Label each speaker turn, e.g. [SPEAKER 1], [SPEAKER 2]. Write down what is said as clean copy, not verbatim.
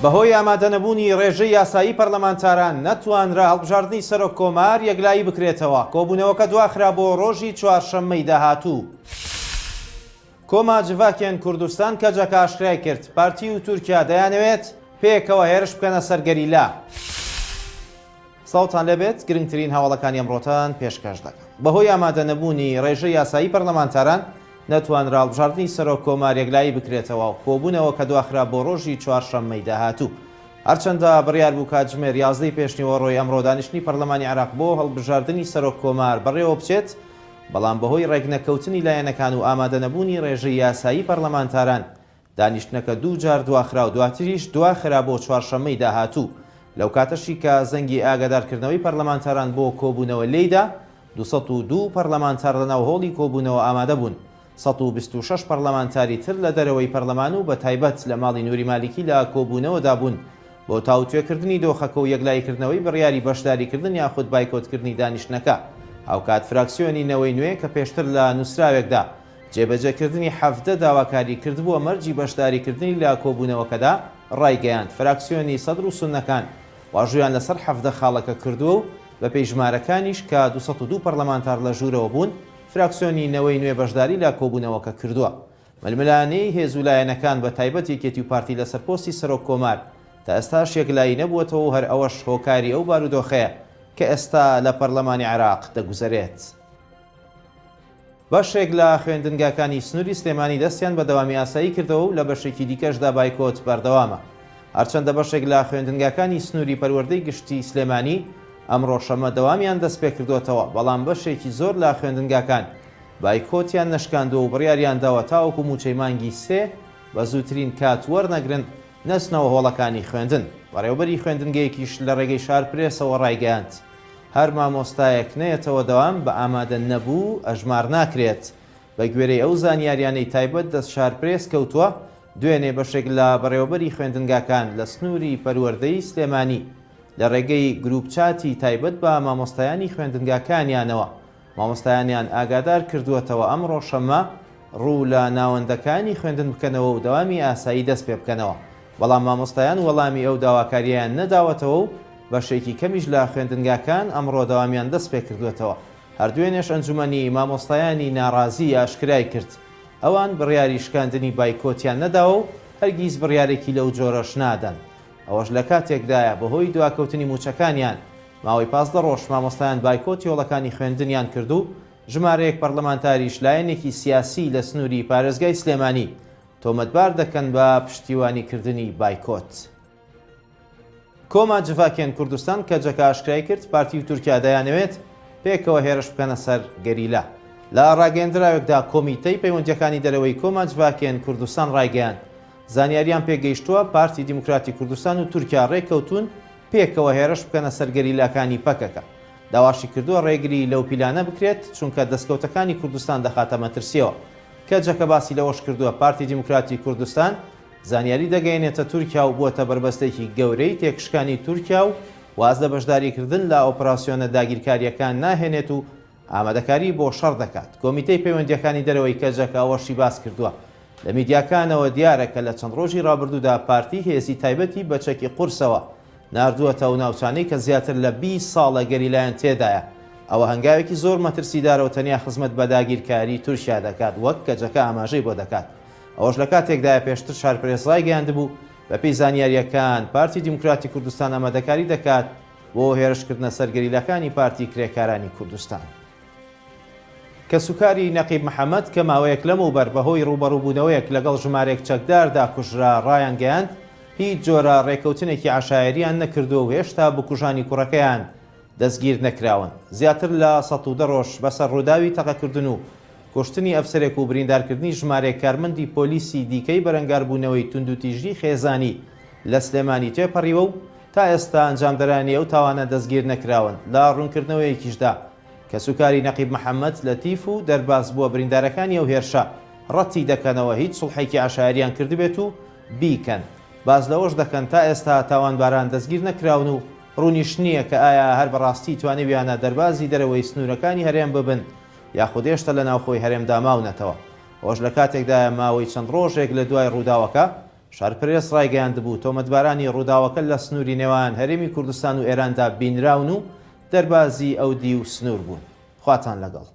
[SPEAKER 1] بەهۆی ئامادەنەبوونی ڕێژەی یاسایی پەرلەمانتاران نەتوانرا هەڵبژاردننی سەرۆک کۆمار یەکلایی بکرێتەوە. کۆبوونەوەکە دواخرا بۆ ڕۆژی چوارشەممەی داهاتوو. کۆما جڤاکێن کوردستان کەجەکە ئاشکرای کرد پارتی و تورکیا دەیانەوێت پێکەوە هێرش بکەنە سەر گەریلا. ساوتان لەبێت گرنگترین هەواڵەکانی ئەمڕۆتان پێشکەش دەکەم. بەهۆی ئامادەنەبوونی ڕێژەی یاسایی پەرلەمانتاران نەتوانرا هەڵبژاردننی سەرۆک کۆمار یەکلایی بکرێتەوە و کۆبوونەوە کە دواخرا بۆ ڕۆژی چوارشەممەی داهاتوو. هەرچەندە بڕیار بوو کاتژمێر 11 پێشنیوەڕۆی ئەمڕۆ دانیشتنی پەرلەمانی عێراق بۆ هەڵبژاردننی سەرۆک کۆمار بەڕێوە بچێت، بەڵام بەهۆی ڕێگنەکەوتنی لایەنەکان و ئامادەنەبوونی ڕێژەی یاسایی پەرلەمانتاران دانیشتنەکە دوو جار دواخرا و دواتریش دواخرا بۆ چوارشەممەی داهاتوو. لەو کاتەشی کە زەنگی ئاگادارکردنەوەی پەرلەمانتاران بۆ کۆبوونەوە لێیدا 202 پەرلەمانتار لەناو هۆڵی کۆبوونەوە ئامادە بوون. 126 پەرلەمانتاری تر لە دەرەوەی پەرلەمان و بە تایبەت لە ماڵی نووری مالیکی لە کۆبوونەوەدا بوون بۆ تاوتوێکردنی دۆخەکە و یەکلایکردنەوەی بڕیاری بەشداریکردن یاخود بایکۆتکردنی دانیشتنەکە. هاوکات فراکسیۆنی نەوەی نوێ کە پێشتر لە نووسراوێکدا جێبەجێکردنی 17 داواکاری کردبووە مەرجی بەشداریکردنی لە کۆبوونەوەکەدا ڕایگەیاند. فراکسیۆنی سەدر و سونەکان واژویان لەسەر 17 خاڵەکە کردووە و بە پێیژمارەکانیش کە 202 پەرلەمانتار لە ژوورەوە بوون فراکسیۆنی نەوەی نوێ بەشداری لە کۆبوونەوەکە کردووە. ململانەی هێزولایەنەکان بە تایبەت یەکێتی و پارتی لەسەر پۆستی سەرۆک کۆمار تا ئێستاش یەکلایی نەبووەتەوە هەر ئەوەش هۆکاری ئەو بارودۆخەیە کە ئێستا لە پەرلەمانی عێراق دەگوزارێت. بەشێک لە خوێندنگاکانی سنووری سلێمانی دەستیان بە دەوامی ئاسایی کردەوە و لە بەشێکی دیکەشدا بایکۆت بەردەوامە. هەرچەندە بەشێک لە خوێندنگاکانی سنووری پەروەردەی گشتی سلێمانی ئەمڕۆ شەمە دەوامیان دەست پێ کردوێتەوە، بەڵام بەشێکی زۆر لە خوێندنگاکان بایکۆتیان نەشکاندووە و بڕیاریان داوە تاوەکو موچەی مانگی سێ بە زووترین کات وەرنەگرن نەچنەوە هۆڵەکانی خوێندن. بەڕێوەبەری خوێندنگەیەکیش لە ڕێگەی شارپرێسەوە ڕایگەیاند هەر مامۆستایەک نەیەتەوە دەوام بە ئامادە نەبوو ئەژمار ناکرێت. بە گوێرەی ئەو زانیاریانەی تایبەت دەست شارپرێس کەوتووە، دوێنێ بەشێک لە بەڕێوەبەری خوێندنگاکان لە سنووری پەروەردەی سلێمانی لە ڕێگەی گروپچاتی تایبەت بە مامۆستایانی خوێندنگاکانیانەوە مامۆستایانیان ئاگادار کردووەتەوە ئەمڕۆ شەمە ڕوو لە ناوەندەکانی خوێندن بکەنەوە و دەوامی ئاسایی دەست پێ بکەنەوە، بەڵام مامۆستایان وەڵامی ئەو داواکاریان نەداوەتەوە و بەشێکی کەمیش لە خوێندنگاکان ئەمڕۆ دەوامیان دەست پێ کردوێتەوە. هەردوێنێش ئەنجومەنی مامۆستایانی ناڕازی ئاشکرای کرد ئەوان بڕیاری شکاندنی بایکۆتیان نەداوە و هەرگیز بڕیارێکی لەو جۆرەش نادەن. ئەوەش لە کاتێکدایە بەهۆی دواکەوتنی موچەکانیان ماوەی 15 ڕۆژ مامۆستایان بایکۆتی هۆڵەکانی خوێندنیان کرد و ژمارەیەک پەرلەمانتاریش لایەنێکی سیاسی لە سنووری پارێزگای سلێمانی تۆمەتبار دەکەن بە پشتیوانیکردنی بایکۆت. کۆما جڤاکێن کوردستان کەجەکە ئاشکرای کرد پارتی و تورکیا دەیانەوێت پێکەوە هێرش بکەنە سەر گەریلا. لە ڕاگەیەندراوێکدا کۆمیتەی پەیوەندیەکانی دەرەوەی کۆما جڤاکێن کوردستان ڕایگەیاند زانیاریان پێگەیشتووە پارتی دیموکراتی کوردستان و تورکیا ڕێککەوتون پێکەوە هێرش بکەنە سەر گەریلاکانی پەکەکە. داواشی کردووە ڕێگری لەو پیلانە بکرێت چونکە دەستکەوتەکانی کوردستان دەخاتە مەترسیەوە. کەجەکە باسی لەوەش کردووە پارتی دیموکراتی کوردستان زانیاری دەگەیەنێتە تورکیا و بووەتە بربەستێکی گەورەی تێکشکانی تورکیا و واز لە بەشداریکردن لە ئۆپراسیۆنە داگیرکاریەکان ناهێنێت و ئامادەکاری بۆ شەڕ دەکات. کۆمیتەی پەیوەندیەکانی دەرەوەی کەجەکە ئەوەشی باس کردووە. لە میدیاکانەوە دیارەکە لە چەند ڕۆژی ڕابردوودا پارتی هێزی تایبەتی بەچەکی قورسەوە ناردووەتە و ناوچانەی کە زیاتر لە 20 ساڵە گەریلایەن تێدایە. ئەوە هەنگاوێکی زۆر مەترسیدارەوە تەنیا خزمەت بە داگیرکاری تورکیا دەکات وەک کەجەکە ئاماژەی بۆ دەکات. ئەوەش لە کاتێکدایە پێشتر شارپرێس ڕایگەیاندبوو بە پێی زانیاریەکان پارتی دیموکراتی کوردستان ئامادەکاری دەکات بۆ هێرشکردنە سەر گەریلاکانی پارتی کرێکارانی کوردستان. کە سوکاری نەقیب محەممەد کە ماوەیەک لەمەوبەر بەهۆی ڕوبەڕووبوونەوەیەک لەگەڵ ژمارێک چەکداردا کوژرا ڕایان گەیاند هیچ جۆرە ڕێکەوتنێکی عشایریان نەکردو و هێشتا بکوژانی کوڕەکەیان دەستگیر نەکراون. زیاتر لە 110 ڕۆژ بەسەر ڕووداوی تەقەکردن و کوشتنی ئەفسەرێک و بریندارکردنی ژمارێک کارمەندی پۆلیسی دیکەی بەرەنگاربوونەوەی توندوتیژی خێزانی لە سلێمانی تێپەڕیوە و تا ئێستا ئەنجامدەرانی ئەو تاوانە دەستگیر نەکراون. لە ڕوونکردنەوەیەکیشدا کە سوکاری نەقیب محەممەد لەتیف و دەرباز بووە بریندارەکانی ئەو هێرشە ڕەتی دەکەنەوە هیچ سوڵحێکی عشایریان کردبێت و بیکەن. باز لەوەش دەکەن تا ئێستا تاوانباران دەستگیر نەکراون و ڕوونیش نییە کە ئایا هەر بەڕاستی توانێویانە دەربازی دەرەوەی سنوورەکانی هەرێم ببن یاخود هێشتا لە ناوخۆی هەرێمدا ماونەتەوە. ئەوەش لە کاتێکدایە ماوەی چەند ڕۆژێک لە دوای ڕووداوەکە شارپرێس ڕایگەیاندبوو تۆمەتبارانی ڕووداوەکە لە سنووری نێوان هەرێمی کوردستان و ئێراندا بینراون و دەربازی ئەودی و سنوور بوون. خواتان لەگەڵ.